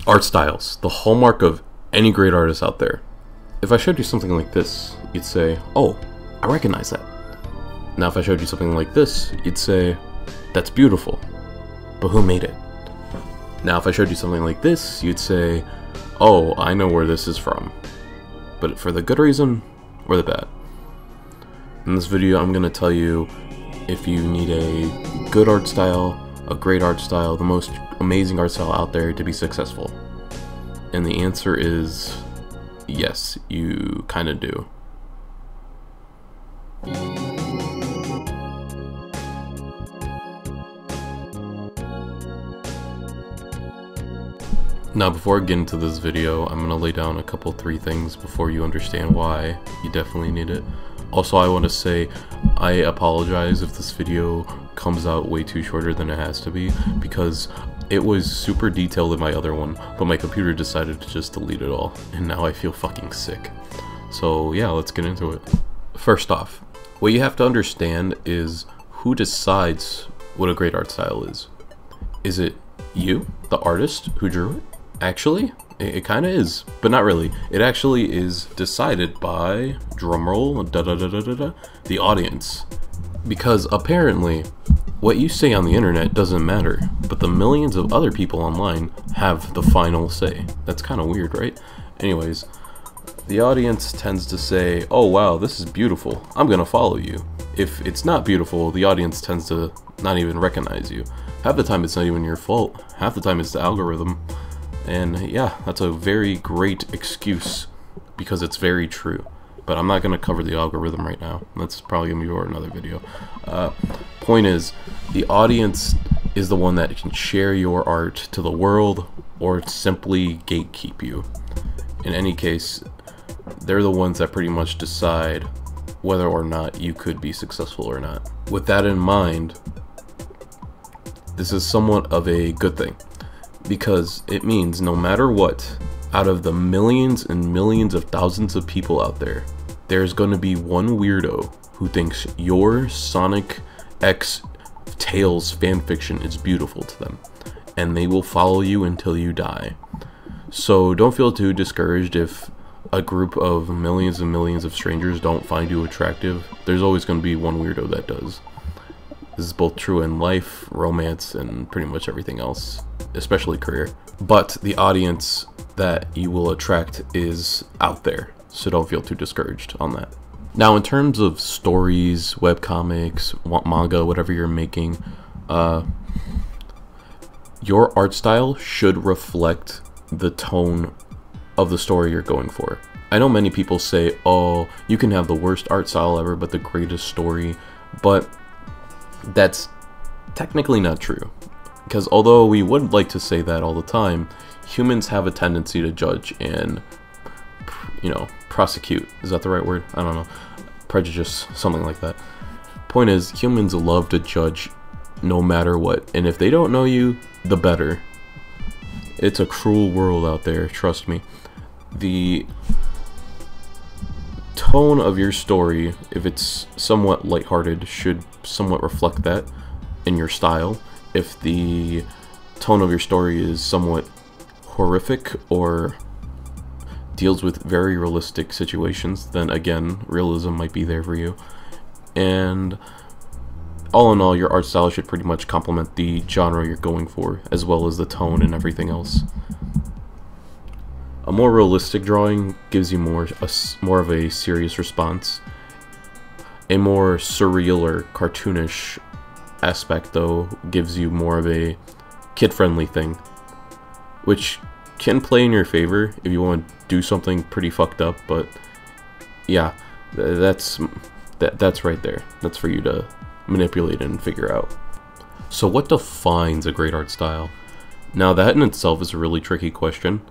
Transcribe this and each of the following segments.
Art styles, the hallmark of any great artist out there. If I showed you something like this, you'd say, oh, I recognize that. Now if I showed you something like this, you'd say, that's beautiful, but who made it? Now if I showed you something like this, you'd say, oh, I know where this is from. But for the good reason, or the bad? In this video, I'm going to tell you if you need a good art style, a great art style, the most amazing art style out there to be successful. And the answer is yes, you kind of do. Now before I get into this video, I'm going to lay down three things before you understand why you definitely need it. Also, I want to say I apologize if this video comes out way too shorter than it has to be, because it was super detailed in my other one, but my computer decided to just delete it all, and now I feel fucking sick. So yeah, let's get into it. First off, what you have to understand is who decides what a great art style is. Is it you, the artist who drew it? Actually, it kind of is, but not really. It actually is decided by, drumroll, the audience. Because apparently, what you say on the internet doesn't matter, but the millions of other people online have the final say. That's kind of weird, right? Anyways, the audience tends to say, oh wow, this is beautiful, I'm gonna follow you. If it's not beautiful, the audience tends to not even recognize you. Half the time it's not even your fault, half the time it's the algorithm. And yeah, that's a very great excuse because it's very true. But I'm not going to cover the algorithm right now. That's probably going to be for another video. Point is, the audience is the one that can share your art to the world or simply gatekeep you. In any case, they're the ones that pretty much decide whether or not you could be successful or not. With that in mind, this is somewhat of a good thing, because it means no matter what, out of the millions and millions of thousands of people out there, there's going to be one weirdo who thinks your Sonic X Tails fanfiction is beautiful to them, and they will follow you until you die. So don't feel too discouraged if a group of millions and millions of strangers don't find you attractive. There's always going to be one weirdo that does. This is both true in life, romance, and pretty much everything else, especially career. But the audience that you will attract is out there, so don't feel too discouraged on that. Now, in terms of stories, webcomics, manga, whatever you're making, your art style should reflect the tone of the story you're going for. I know many people say, oh, you can have the worst art style ever but the greatest story, but that's technically not true, because although we would like to say that all the time, humans have a tendency to judge and, you know, prosecute. Is that the right word? I don't know. Prejudice, something like that. Point is, humans love to judge no matter what, and if they don't know you, the better. It's a cruel world out there, trust me. The tone of your story, if it's somewhat lighthearted, should somewhat reflect that in your style. If the tone of your story is somewhat horrific or deals with very realistic situations, then again, realism might be there for you. And all in all, your art style should pretty much complement the genre you're going for, as well as the tone and everything else. A more realistic drawing gives you more of a serious response. A more surreal or cartoonish aspect, though, gives you more of a kid-friendly thing, which can play in your favor if you want to do something pretty fucked up. But yeah, that's right there. That's for you to manipulate and figure out. So what defines a great art style? Now that in itself is a really tricky question,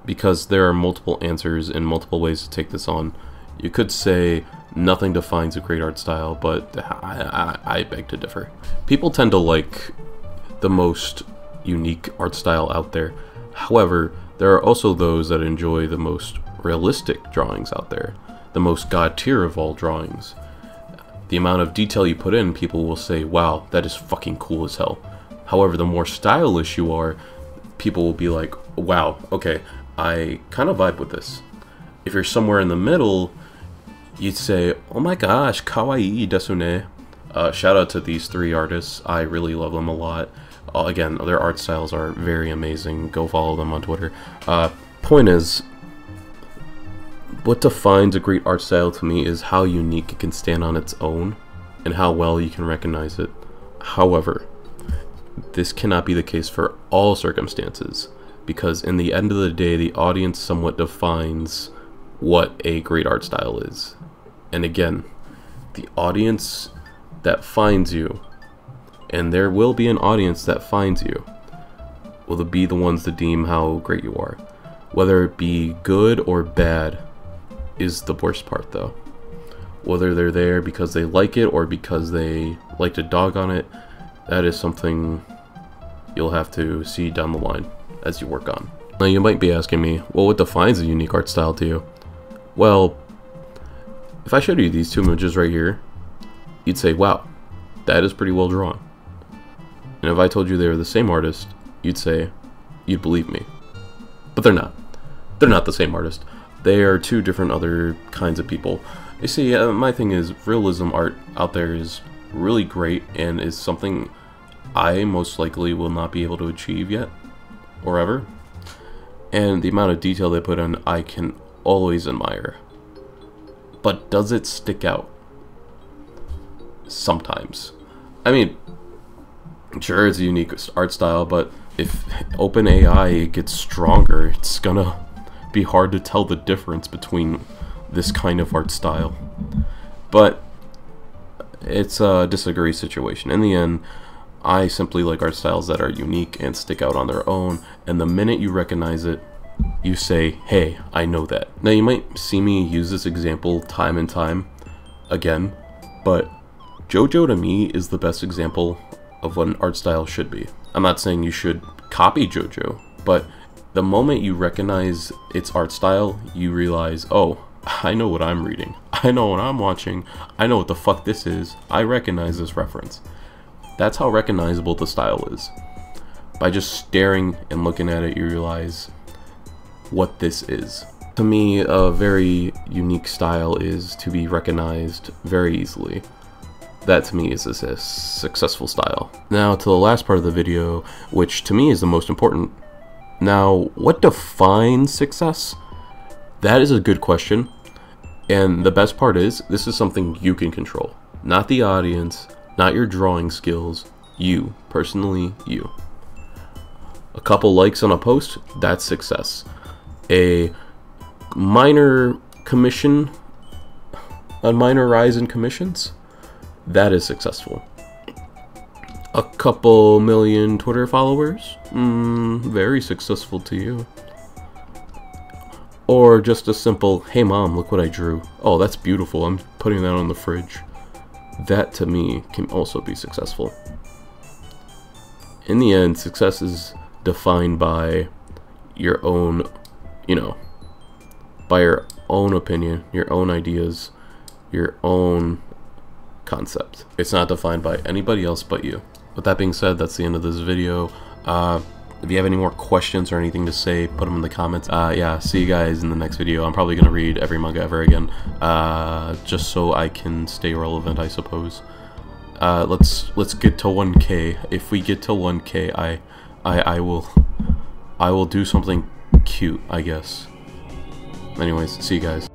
because there are multiple answers and multiple ways to take this on. You could say nothing defines a great art style, but I beg to differ. People tend to like the most unique art style out there. However, there are also those that enjoy the most realistic drawings out there, the most god tier of all drawings. The amount of detail you put in, people will say, wow, that is fucking cool as hell. However, the more stylish you are, people will be like, wow, okay, I kind of vibe with this. If you're somewhere in the middle, you'd say, oh my gosh, kawaii desu ne. Shout out to these three artists. I really love them a lot. Again, their art styles are very amazing. Go follow them on Twitter. Point is, what defines a great art style to me is how unique it can stand on its own and how well you can recognize it. However, this cannot be the case for all circumstances, because in the end of the day, the audience somewhat defines what a great art style is. And again, the audience that finds you, and there will be an audience that finds you, will be the ones to deem how great you are. Whether it be good or bad is the worst part, though. Whether they're there because they like it or because they like to dog on it, that is something you'll have to see down the line as you work on. Now you might be asking me, well, what defines a unique art style to you? Well, if I showed you these two images right here, you'd say, wow, that is pretty well drawn. And if I told you they were the same artist, you'd believe me. But they're not. They're not the same artist. They are two different other kinds of people. You see, my thing is, realism art out there is really great and is something I most likely will not be able to achieve yet, or ever. And the amount of detail they put in, I can always admire. But does it stick out? Sometimes. I mean, sure, it's a unique art style, but if OpenAI gets stronger, it's gonna be hard to tell the difference between this kind of art style. But it's a disagree situation. In the end, I simply like art styles that are unique and stick out on their own, and the minute you recognize it, you say, hey, I know that. Now you might see me use this example time and time again, but JoJo to me is the best example of what an art style should be. I'm not saying you should copy JoJo, but the moment you recognize its art style, you realize, oh, I know what I'm reading. I know what I'm watching. I know what the fuck this is. I recognize this reference. That's how recognizable the style is. By just staring and looking at it, you realize what this is. To me, a very unique style is to be recognized very easily. That to me is a successful style. Now to the last part of the video, which to me is the most important. Now, what defines success? That is a good question. And the best part is, this is something you can control. Not the audience, not your drawing skills, you, personally you. A couple likes on a post, that's success. A minor commission, a minor rise in commissions, that is successful. A couple million Twitter followers, very successful to you. Or just a simple, hey mom, look what I drew. Oh, that's beautiful, I'm putting that on the fridge. That to me can also be successful. In the end, success is defined by your own, by your own opinion, your own ideas, your own concept. It's not defined by anybody else but you. With that being said, that's the end of this video. If you have any more questions or anything to say, put them in the comments. Yeah, see you guys in the next video. I'm probably going to read every manga ever again, just so I can stay relevant, I suppose. Let's get to 1K. If we get to 1K, I will do something cute, I guess. Anyways, see you guys.